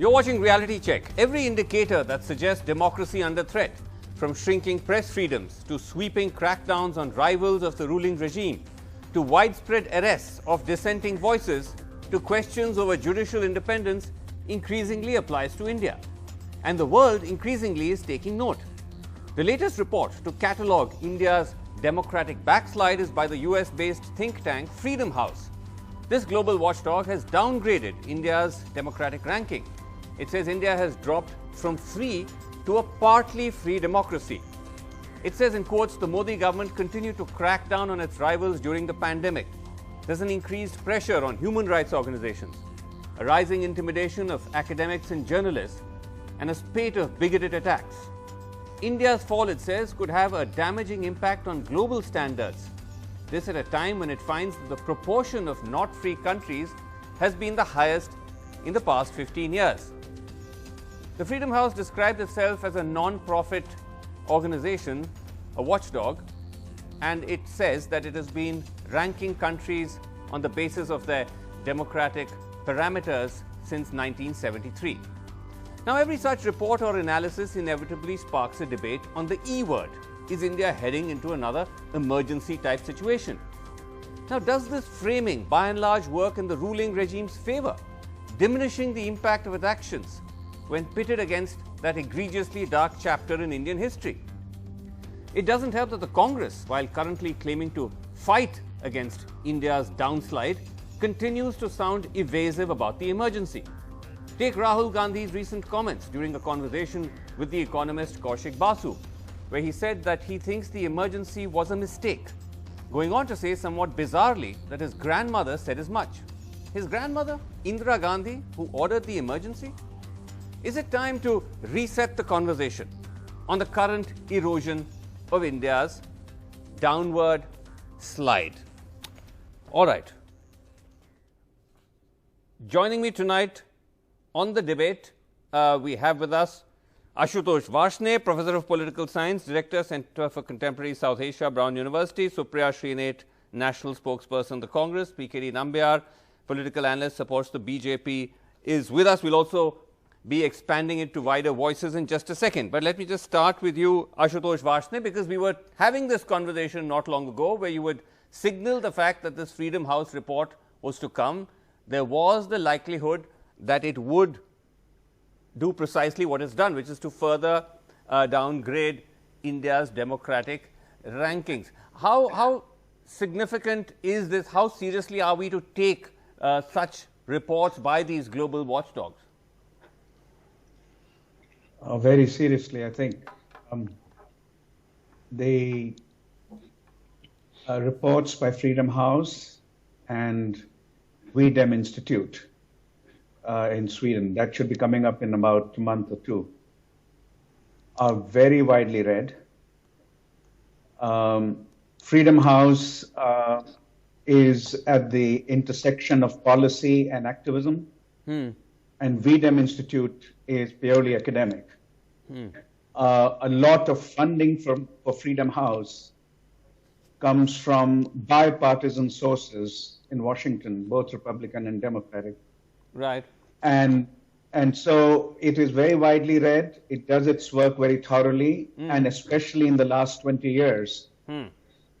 You're watching Reality Check. Every indicator that suggests democracy under threat, from shrinking press freedoms to sweeping crackdowns on rivals of the ruling regime, to widespread arrests of dissenting voices, to questions over judicial independence, increasingly applies to India. And the world increasingly is taking note. The latest report to catalogue India's democratic backslide is by the US-based think tank Freedom House. This global watchdog has downgraded India's democratic ranking. It says India has dropped from free to a partly free democracy. It says, in quotes, the Modi government continued to crack down on its rivals during the pandemic. There's an increased pressure on human rights organizations, a rising intimidation of academics and journalists, and a spate of bigoted attacks. India's fall, it says, could have a damaging impact on global standards. This at a time when it finds that the proportion of not free countries has been the highest in the past 15 years. The Freedom House described itself as a non-profit organization, a watchdog, and it says that it has been ranking countries on the basis of their democratic parameters since 1973. Now, every such report or analysis inevitably sparks a debate on the E word. Is India heading into another emergency type situation? Now, does this framing by and large work in the ruling regime's favor, diminishing the impact of its actions when pitted against that egregiously dark chapter in Indian history? It doesn't help that the Congress, while currently claiming to fight against India's downslide, continues to sound evasive about the emergency. Take Rahul Gandhi's recent comments during a conversation with the economist Kaushik Basu, where he said that he thinks the emergency was a mistake, going on to say somewhat bizarrely that his grandmother said as much. His grandmother, Indira Gandhi, who ordered the emergency? Is it time to reset the conversation on the current erosion of India's downward slide? All right. Joining me tonight on the debate, we have with us Ashutosh Varshney, Professor of Political Science, Director, Center for Contemporary South Asia, Brown University; Supriya Srinath, National Spokesperson, the Congress; PKD Nambiar, Political Analyst, supports the BJP, is with us. We'll also be expanding it to wider voices in just a second. But let me just start with you, Ashutosh Varshney, because we were having this conversation not long ago where you would signal the fact that this Freedom House report was to come. There was the likelihood that it would do precisely what it's done, which is to further downgrade India's democratic rankings. How significant is this? How seriously are we to take such reports by these global watchdogs? Very seriously, I think. The reports by Freedom House and WeDem Institute in Sweden, that should be coming up in about a month or two, are very widely read. Freedom House is at the intersection of policy and activism, and WeDem Institute is purely academic. A lot of funding for Freedom House comes from bipartisan sources in Washington, both Republican and Democratic. Right. And so it is very widely read. It does its work very thoroughly, and especially in the last 20 years,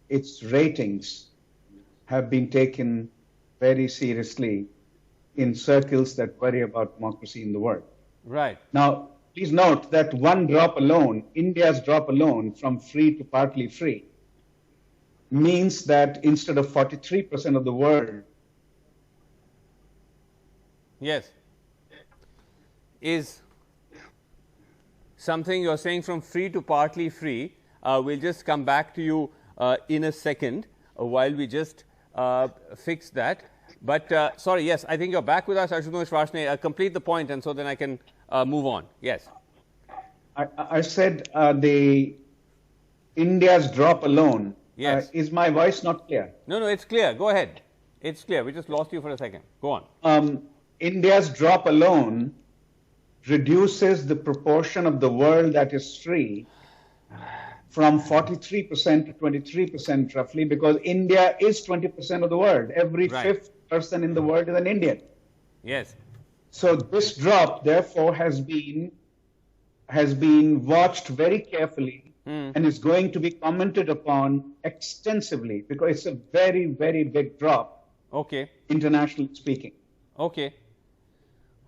its ratings have been taken very seriously in circles that worry about democracy in the world. Right. Now, please note that one drop alone, India's drop alone from free to partly free, means that instead of 43% of the world. Yes. Is something you're saying from free to partly free. We'll just come back to you in a second while we just fix that. But sorry, yes, I think you're back with us, Ashutosh Varshney. Complete the point, and so then I can move on. Yes. I said the India's drop alone. Yes. Is my voice not clear? No, it's clear. Go ahead. It's clear. We just lost you for a second. Go on. India's drop alone reduces the proportion of the world that is free from 43% to 23% roughly, because India is 20% of the world. Every fifth person in the world is an Indian. Yes. So this drop, therefore, has been watched very carefully and is going to be commented upon extensively because it's a very, very big drop, Okay. internationally speaking. Okay.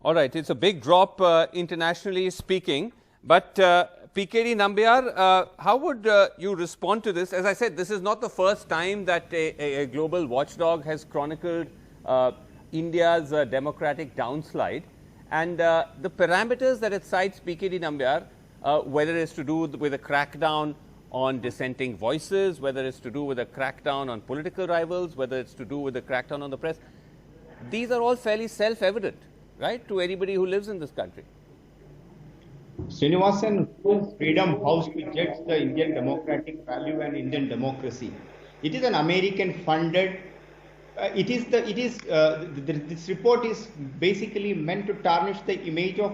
All right. It's a big drop internationally speaking. But PKD Nambiar, how would you respond to this? As I said, this is not the first time that a global watchdog has chronicled India's democratic downslide. And the parameters that it cites, PKD Nambiar, whether it's to do with a crackdown on dissenting voices, whether it's to do with a crackdown on political rivals, whether it's to do with a crackdown on the press, these are all fairly self-evident, right, to anybody who lives in this country. Srinivasan, whose Freedom House to judge the Indian democratic value and Indian democracy? It is an American-funded. This report is basically meant to tarnish the image of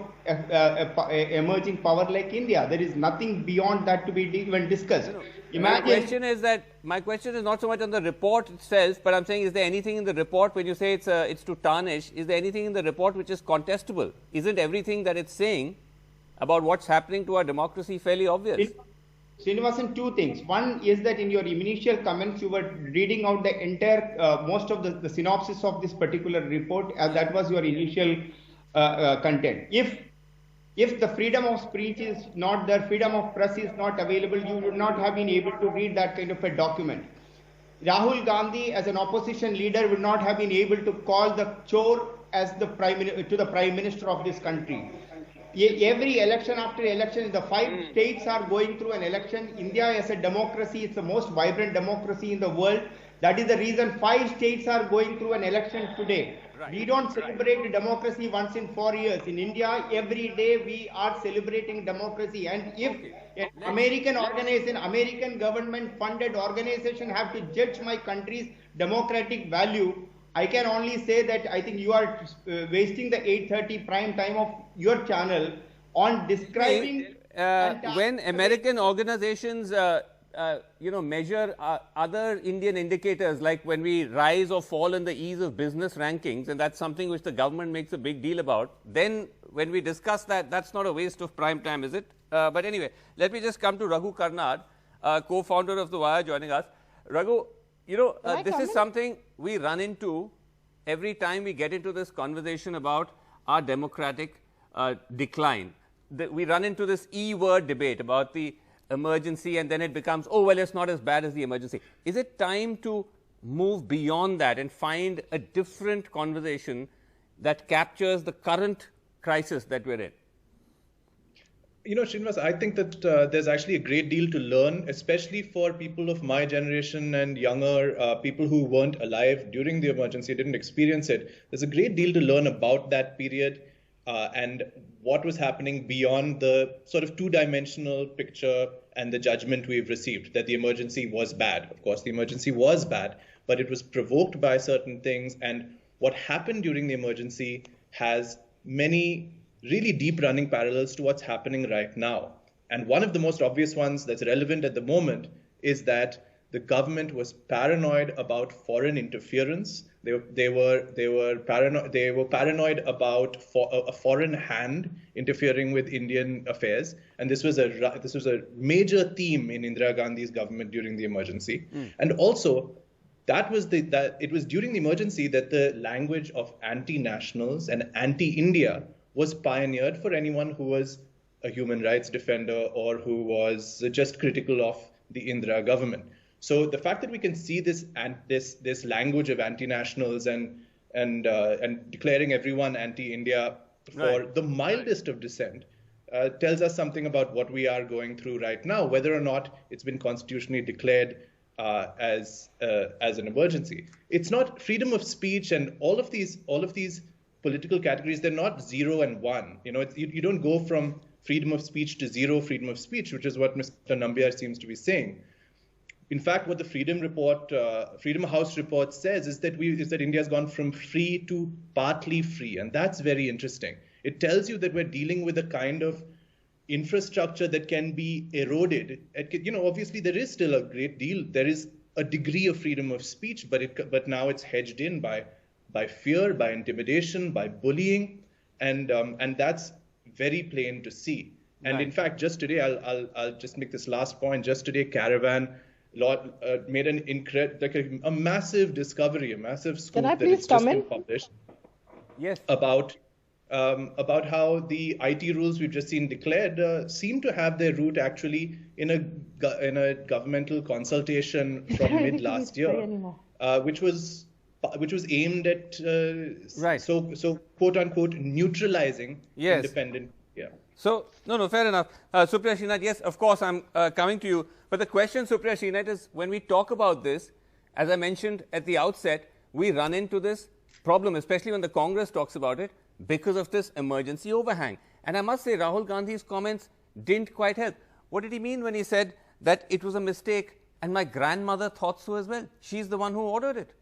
emerging power like India. There is nothing beyond that to be even discussed. Imagine. My question is not so much on the report itself, but I'm saying, is there anything in the report when you say it's to tarnish? Is there anything in the report which is contestable? Isn't everything that it's saying about what's happening to our democracy fairly obvious? Srinivasan, two things. One is that in your initial comments, you were reading out the entire, most of the synopsis of this particular report, as that was your initial content. If the freedom of speech is not there, freedom of press is not available, you would not have been able to read that kind of a document. Rahul Gandhi, as an opposition leader, would not have been able to call the chore as the prime minister of this country. Every election after election, the 5 states are going through an election. India as a democracy, it's the most vibrant democracy in the world. That is the reason 5 states are going through an election today. Right. We don't celebrate democracy once in 4 years. In India, every day we are celebrating democracy. And if an American organization, American government funded organization have to judge my country's democratic value, I can only say that I think you are wasting the 8:30 prime time of your channel on describing. When American organizations, measure other Indian indicators, like when we rise or fall in the ease of business rankings, and that's something which the government makes a big deal about, then when we discuss that, that's not a waste of prime time, is it? But anyway, let me just come to Raghu Karnad, co-founder of The Wire, joining us. Raghu, this is something we run into every time we get into this conversation about our democratic decline. We run into this E-word debate about the emergency, and then it becomes, oh, well, it's not as bad as the emergency. Is it time to move beyond that and find a different conversation that captures the current crisis that we're in? Srinivas, I think that there's actually a great deal to learn, especially for people of my generation and younger, people who weren't alive during the emergency, didn't experience it. There's a great deal to learn about that period and what was happening beyond the sort of two-dimensional picture and the judgment we've received, that the emergency was bad. Of course, the emergency was bad, but it was provoked by certain things. And what happened during the emergency has many really deep running parallels to what's happening right now. And one of the most obvious ones that's relevant at the moment is that the government was paranoid about foreign interference. They were paranoid about a foreign hand interfering with Indian affairs, and this was a major theme in Indira Gandhi's government during the emergency. And also, it was during the emergency that the language of anti-nationals and anti-India was pioneered for anyone who was a human rights defender or who was just critical of the Indira government. So the fact that we can see this language of anti-nationals and declaring everyone anti-India for the mildest of dissent tells us something about what we are going through right now, whether or not it's been constitutionally declared as an emergency. It's not freedom of speech and all of these political categories. They're not 0 and 1. You don't go from freedom of speech to zero freedom of speech, which is what Mr. Nambiar seems to be saying. In fact, what the Freedom House report says is that India has gone from free to partly free, and that's very interesting. It tells you that we're dealing with a kind of infrastructure that can be eroded. Obviously there is still a great deal. There is a degree of freedom of speech, but now it's hedged in by fear, by intimidation, by bullying. and that's very plain to see. And Right. in fact, just today, I'll just make this last point. Just today, Caravan made an a massive discovery, a massive scoop I that please it's just come been in? published Yes. about how the IT rules we've just seen declared seem to have their root actually in a governmental consultation from mid last year, which was aimed at Right. so quote unquote neutralizing Yes. independent. Yeah. So, no, fair enough. Supriya Srinath, yes, of course, I'm coming to you. But the question, Supriya Srinath, is when we talk about this, as I mentioned at the outset, we run into this problem, especially when the Congress talks about it, because of this emergency overhang. And I must say, Rahul Gandhi's comments didn't quite help. What did he mean when he said that it was a mistake and my grandmother thought so as well? She's the one who ordered it.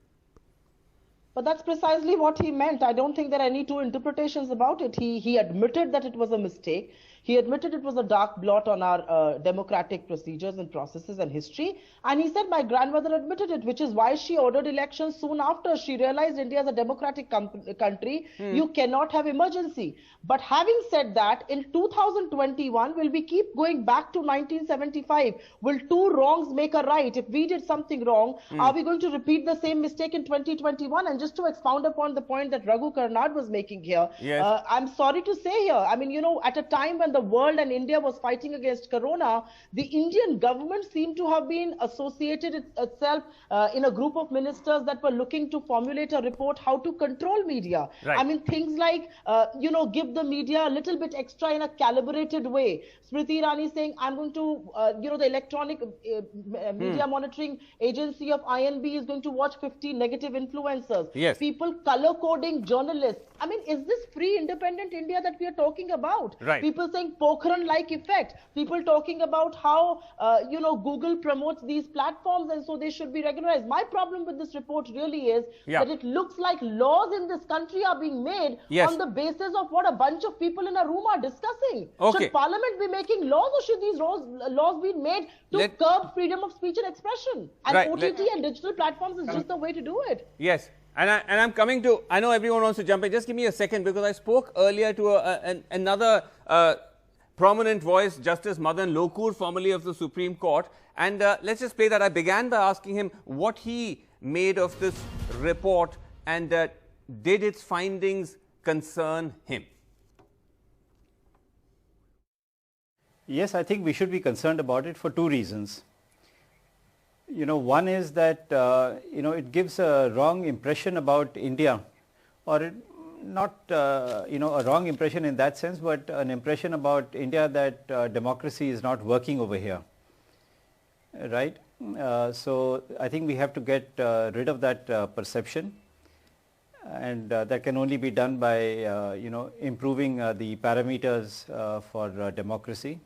But that's precisely what he meant. I don't think there are any two interpretations about it. He admitted that it was a mistake. He admitted it was a dark blot on our democratic procedures and processes and history. And he said my grandmother admitted it, which is why she ordered elections soon after. She realized India is a democratic country. You cannot have emergency. But having said that, in 2021, will we keep going back to 1975? Will two wrongs make a right? If we did something wrong, are we going to repeat the same mistake in 2021? And just to expound upon the point that Raghu Karnad was making here, Yes. I'm sorry to say here, I mean, at a time when the world and India was fighting against Corona, the Indian government seemed to have been associated itself in a group of ministers that were looking to formulate a report how to control media. Right. I mean, things like, give the media a little bit extra in a calibrated way. Smriti Irani saying, I'm going to, the electronic media monitoring agency of INB is going to watch 50 negative influencers. Yes. People color coding journalists. I mean, is this free independent India that we are talking about? Right. People saying Pokhran-like effect. People talking about how, Google promotes these platforms and so they should be recognized. My problem with this report really is that it looks like laws in this country are being made Yes. on the basis of what a bunch of people in a room are discussing. Okay. Should Parliament be making laws or should these laws be made to curb freedom of speech and expression? And Right. OTT and digital platforms is just the way to do it. Yes. And I'm coming to, I know everyone wants to jump in. Just give me a second because I spoke earlier to another prominent voice, Justice Madan Lokur, formerly of the Supreme Court. And let's just play that. I began by asking him what he made of this report and did its findings concern him? Yes, I think we should be concerned about it for two reasons. One is that, it gives a wrong impression about India, or not, a wrong impression in that sense, but an impression about India that democracy is not working over here, right? So I think we have to get rid of that perception, and that can only be done by, improving the parameters for democracy.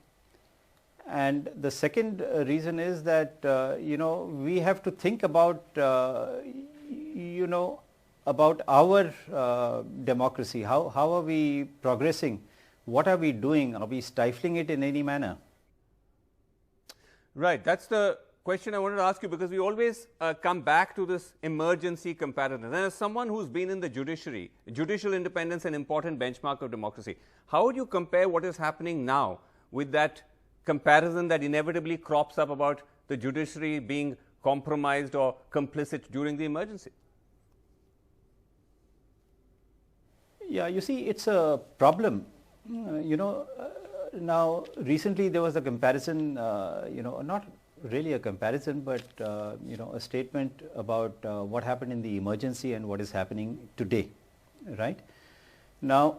And the second reason is that, we have to think about, about our democracy. How are we progressing? What are we doing? Are we stifling it in any manner? Right. That's the question I wanted to ask you, because we always come back to this emergency comparison. And as someone who's been in the judiciary, judicial independence, an important benchmark of democracy, how would you compare what is happening now with that comparison that inevitably crops up about the judiciary being compromised or complicit during the emergency? Yeah, you see, it's a problem. Now recently there was a comparison, not really a comparison, but a statement about what happened in the emergency and what is happening today, right? Now,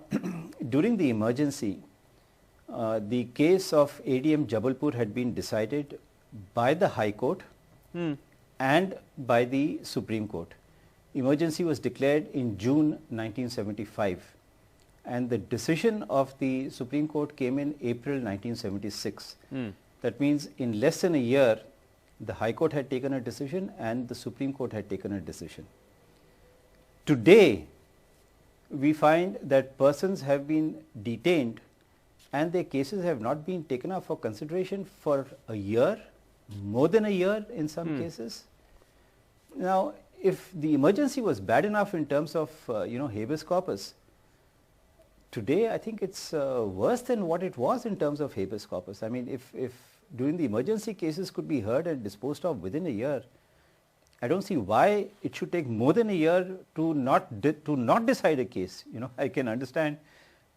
during the emergency, the case of ADM Jabalpur had been decided by the High Court and by the Supreme Court. Emergency was declared in June 1975, and the decision of the Supreme Court came in April 1976. That means in less than a year, the High Court had taken a decision and the Supreme Court had taken a decision. Today, we find that persons have been detained and their cases have not been taken up for consideration for a year, more than a year in some cases. Now, if the emergency was bad enough in terms of, habeas corpus, today I think it's worse than what it was in terms of habeas corpus. I mean, if during the emergency cases could be heard and disposed of within a year, I don't see why it should take more than a year to not decide a case. You know, I can understand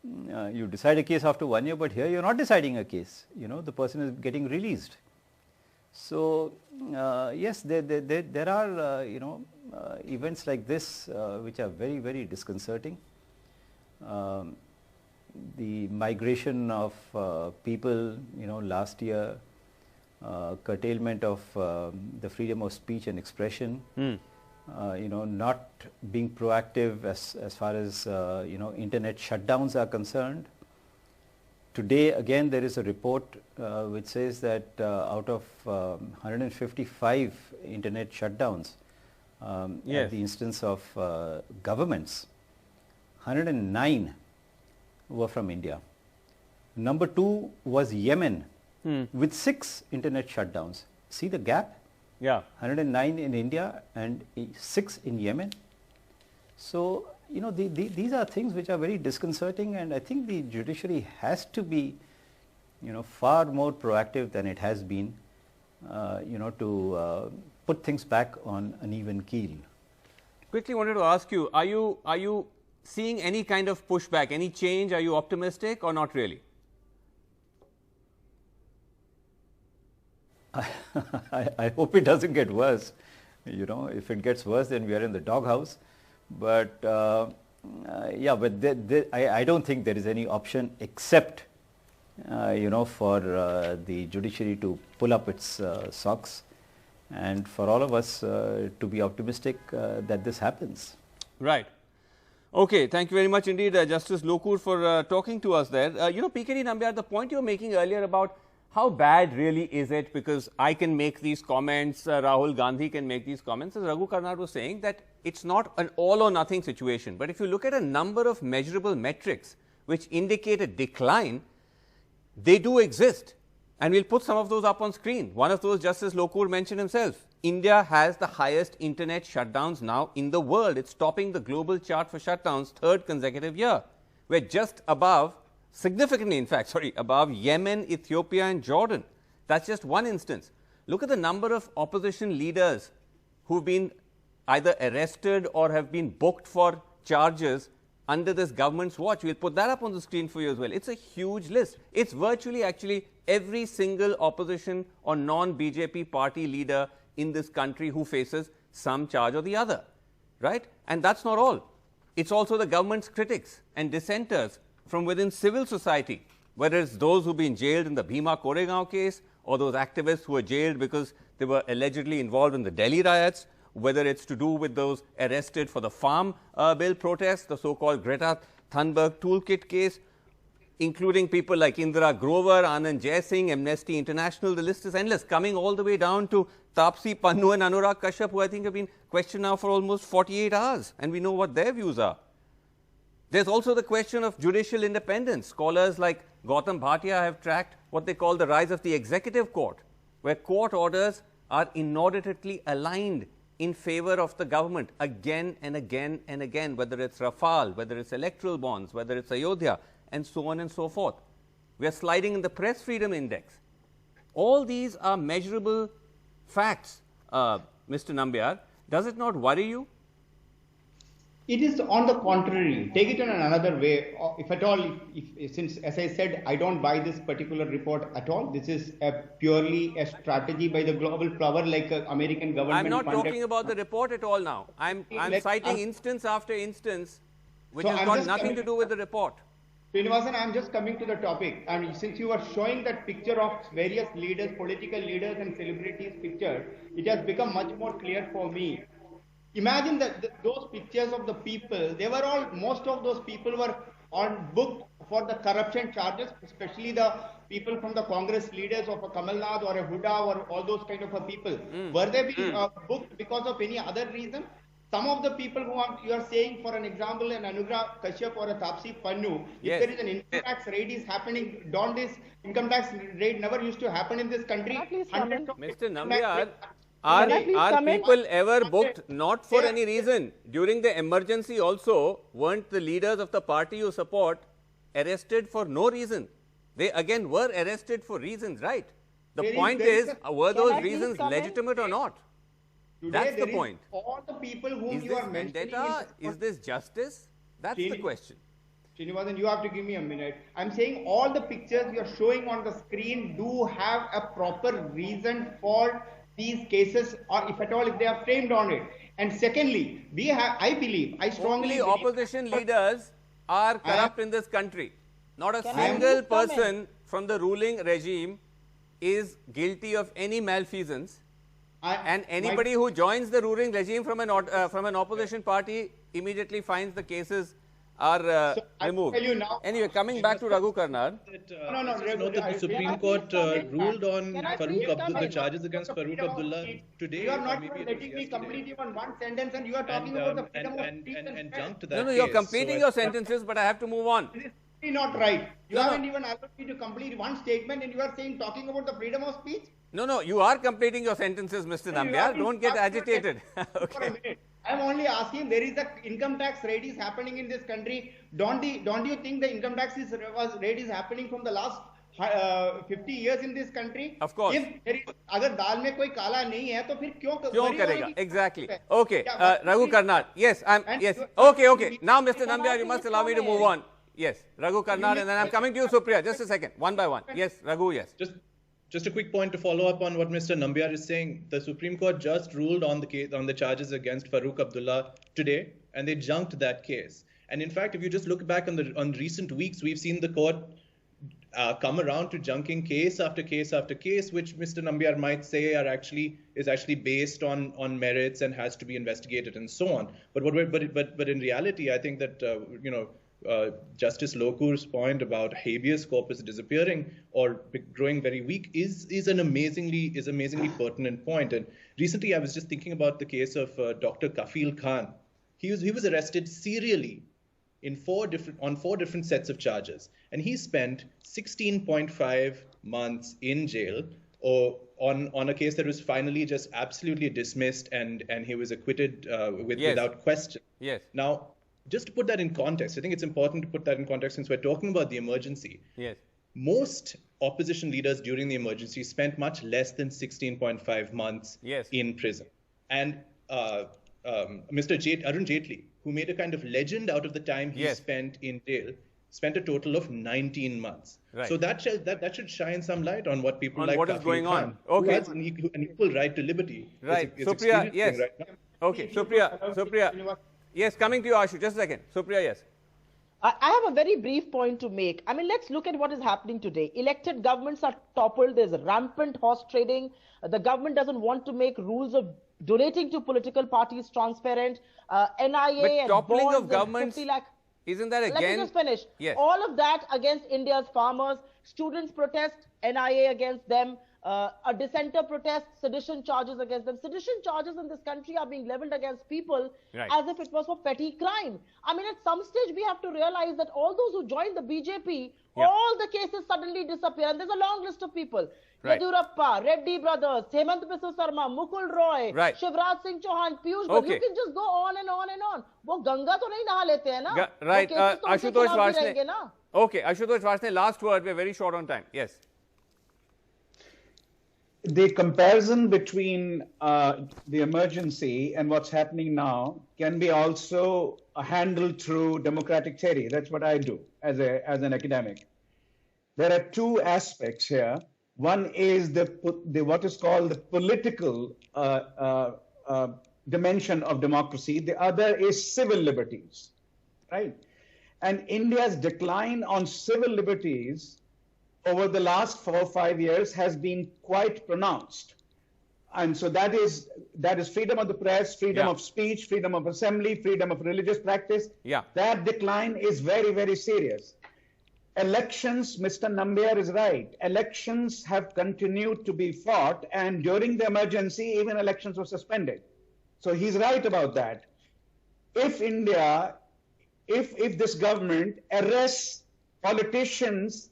you decide a case after 1 year, but here you're not deciding a case. You know, the person is getting released. So yes, there are events like this which are very, very disconcerting. The migration of people, you know, last year, curtailment of the freedom of speech and expression, you know, not being proactive as far as internet shutdowns are concerned. Today again there is a report which says that out of 155 internet shutdowns at the instance of governments, 109 were from India. Number 2 was Yemen with 6 internet shutdowns. See the gap? Yeah. 109 in India and 6 in Yemen. So, you know, these are things which are very disconcerting, and I think the judiciary has to be, you know, far more proactive than it has been, to put things back on an even keel. Quickly wanted to ask you, are you seeing any kind of pushback, any change? Are you optimistic or not really? I hope it doesn't get worse. You know, if it gets worse, then we are in the doghouse. But yeah, but I don't think there is any option except, for the judiciary to pull up its socks, and for all of us to be optimistic that this happens. Right. Okay, thank you very much indeed, Justice Lokur, for talking to us there. PKD Nambiar, the point you were making earlier about how bad really is it, because I can make these comments, Rahul Gandhi can make these comments, as Raghu Karnad was saying, that it's not an all or nothing situation. But if you look at a number of measurable metrics which indicate a decline, they do exist. And we'll put some of those up on screen. One of those, Justice Lokur mentioned himself. India has the highest internet shutdowns now in the world. It's topping the global chart for shutdowns, 3rd consecutive year. We're just above, significantly in fact, above Yemen, Ethiopia and Jordan. That's just one instance. Look at the number of opposition leaders who've been either arrested or have been booked for charges under this government's watch. We'll put that up on the screen for you as well. It's a huge list. It's virtually actually every single opposition or non-BJP party leader in this country who faces some charge or the other, right? And that's not all. It's also the government's critics and dissenters from within civil society, whether it's those who've been jailed in the Bhima Koregaon case, or those activists who were jailed because they were allegedly involved in the Delhi riots, whether it's to do with those arrested for the farm bill protests, the so-called Greta Thunberg toolkit case, including people like Indira Grover, Anand Jaising, Amnesty International. The list is endless, coming all the way down to Taapsee Pannu and Anurag Kashyap, who I think have been questioned now for almost 48 hours, and we know what their views are. There's also the question of judicial independence. Scholars like Gautam Bhatia have tracked what they call the rise of the executive court, where court orders are inordinately aligned in favor of the government again and again and again, whether it's Rafale, whether it's electoral bonds, whether it's Ayodhya, and so on and so forth. We are sliding in the press freedom index. All these are measurable facts, Mr. Nambiar. Does it not worry you? It is on the contrary. Take it in another way. If at all, since, as I said, I don't buy this particular report at all. This is purely a strategy by the global power, like American government. I'm not talking about the report at all now. I'm citing instance after instance, which has got nothing to do with the report. Srinivasan, I'm just coming to the topic. And since you are showing that picture of various leaders, political leaders and celebrities picture, it has become much more clear for me. Imagine that those pictures of the people, they were all, most of those people were on booked for the corruption charges, especially the people from the Congress leaders of a Kamal Nath or a Huda or all those kind of a people. Were they being booked because of any other reason? Some of the people who you are saying, for an example, an Anurag Kashyap or a Taapsee Pannu, if there is an income tax raid is happening, don't this income tax raid never used to happen in this country? Mr. Nambiar, are people ever booked not for any reason? During the emergency also, weren't the leaders of the party you support arrested for no reason. They again were arrested for reasons, right? The There is- point there is, is a- were Can those I please reasons come in? legitimate or not? Today That's the there is point. all the people whom Is you this are mentioning. vendetta? Is this justice? That's the Srini- question. Srinivasan, you have to give me a minute. I'm saying all the pictures you are showing on the screen do have a proper reason for these cases, or if at all, if they are framed on it. And secondly, we have, I believe, I strongly Only believe, opposition leaders are corrupt in this country. Not a Can I single please come in? person from the ruling regime is guilty of any malfeasance. And anybody who joins the ruling regime from an opposition party immediately finds the cases are So I removed. tell you now- Anyway, coming back to Raghu Karnad. No, no, Just note that the Supreme I Court please come in? ruled on Can I Farooq please come Abdullah, the in? charges against Farooq Abdullah today. You are or not maybe it was letting me yesterday. complete even one sentence, and you are talking And, about the um, freedom of speech and press. jumped to that No, no, you're case. completing So your sentences, but I have to move on. This is really not right. You No, no. haven't even allowed me to complete one statement, and you are saying talking about the freedom of speech. No, no, you are completing your sentences, Mr. You Nambiar. have Don't get been agitated. For a Okay. minute. I'm only asking. There is a income tax rate is happening in this country. Don't you think the income tax rate is happening from the last 50 years in this country? Of course. If there is, अगर दाल में कोई काला नहीं है तो फिर क्यों क्यों गरीब करेगा? वाले की- Exactly. Okay, Yeah, but Raghu please- Karnad. Yes, And yes. you- Okay, okay. Now, Mr. Can I Nambiar, you must please allow me to come move in? on. Yes, Raghu Karnad, and then I'm coming to you, Supriya. Just a second, one by one. Yes, Raghu, yes. Just a quick point to follow up on what Mr. Nambiar is saying. The Supreme Court just ruled on the case, on the charges against Farooq Abdullah today, and they junked that case. And in fact, if you just look back on recent weeks, we've seen the court come around to junking case after case after case, which Mr. Nambiar might say is actually based on merits and has to be investigated and so on. But in reality, I think that Justice Lokur's point about habeas corpus disappearing or growing very weak is an amazingly pertinent point. And recently, I was just thinking about the case of Dr. Kafil Khan. He was arrested serially on four different sets of charges, and he spent 16.5 months in jail or on a case that was finally just absolutely dismissed, and he was acquitted without question. Yes. Now, just to put that in context, I think it's important to put that in context since we're talking about the emergency. Yes. Most opposition leaders during the emergency spent much less than 16.5 months Yes. in prison. And Mr. Arun Jaitley, who made a kind of legend out of the time he Yes. spent in jail, spent a total of 19 months. Right. So that should shine some light on what people On like what is Kafil going on. Khan, Okay. who has an equal right to liberty. Right. is Supriya, experiencing yes. right now. Okay, Supriya. Yes, coming to you, Ashu. Just a second. Supriya, yes. I have a very brief point to make. I mean, let's look at what is happening today. Elected governments are toppled. There's rampant horse trading. The government doesn't want to make rules of donating to political parties transparent. NIA But and toppling bonds of and governments, 50 lakh. isn't that again? Let me just finish. Yes. All of that against India's farmers. Students protest, NIA against them. A dissenter protest, sedition charges against them. Sedition charges in this country are being leveled against people Right. as if it was for petty crime. I mean, at some stage, we have to realize that all those who joined the BJP, Yeah. all the cases suddenly disappear. And there's a long list of people. Right. Yadurappa, Reddy brothers, Hemant Biswa Sarma, Mukul Roy, Right. Shivraj Singh Chauhan, Piyush Goyal. Okay. You can just go on and on and on. वो गंगा तो नहीं नहा लेते हैं ना? Right. वो cases तो उनके Ashutosh खिलाफ भी Varshney. रहेंगे ना? Okay, Ashutosh Varshney, last word. We're very short on time. Yes. The comparison between the emergency and what's happening now can be also handled through democratic theory. That's what I do as an academic. There are two aspects here. One is the what is called the political dimension of democracy. The other is civil liberties, right? And India's decline on civil liberties over the last 4 or 5 years has been quite pronounced. And so that is freedom of the press, freedom Yeah. of speech, freedom of assembly, freedom of religious practice. Yeah. That decline is very, very serious. Elections, Mr. Nambiar is right. Elections have continued to be fought, and during the emergency, even elections were suspended. So he's right about that. If this government arrests politicians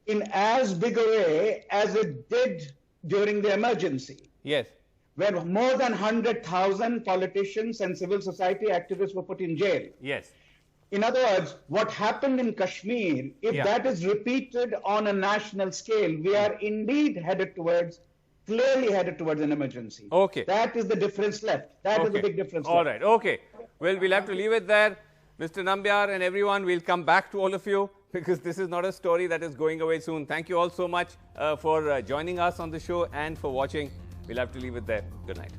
in as big a way as it did during the emergency, Yes. where more than 100,000 politicians and civil society activists were put in jail, Yes. In other words, what happened in Kashmir, if that is repeated on a national scale, we are indeed clearly headed towards an emergency. Okay. That is the difference left. That is the big difference All left. right. Okay. Well, we'll have to leave it there. Mr. Nambiar and everyone, we'll come back to all of you because this is not a story that is going away soon. Thank you all so much for joining us on the show and for watching. We'll have to leave it there. Good night.